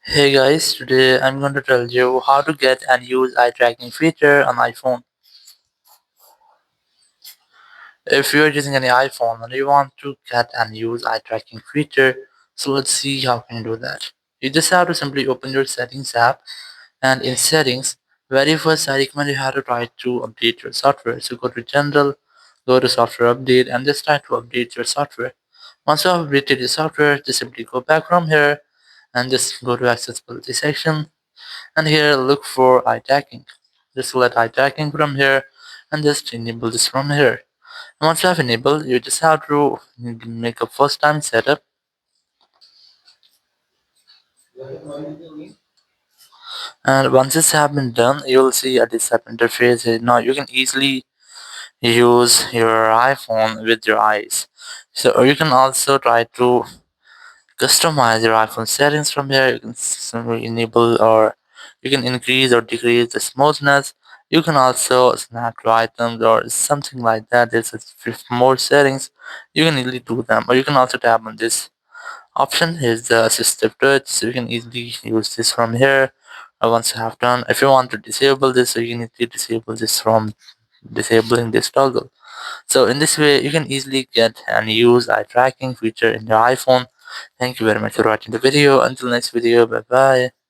Hey guys, today I'm going to tell you how to get and use eye tracking feature on iPhone. If you're using any iPhone and you want to get and use eye tracking feature, so let's see how can you do that. You just have to simply open your settings app, and in settings, very first I recommend you have to try to update your software. So go to general, go to software update and just try to update your software. Once you have updated your software, just simply go back from here and just go to accessibility section. And here look for eye tracking. Just select eye tracking from here and just enable this from here. And once you have enabled, you just have to make a first time setup. And once this has been done, you will see a this app interface. Now you can easily use your iPhone with your eyes. So or you can also try to customize your iPhone settings from here. You can simply enable or you can increase or decrease the smoothness. You can also snap to items or something like that. There's a more settings. You can easily do them, or you can also tap on this option. Here's the assistive touch, so you can easily use this from here. Once you have done, if you want to disable this, so you need to disable this from disabling this toggle. So in this way, you can easily get and use eye tracking feature in your iPhone. Thank you very much for watching the video. Until next video, bye bye.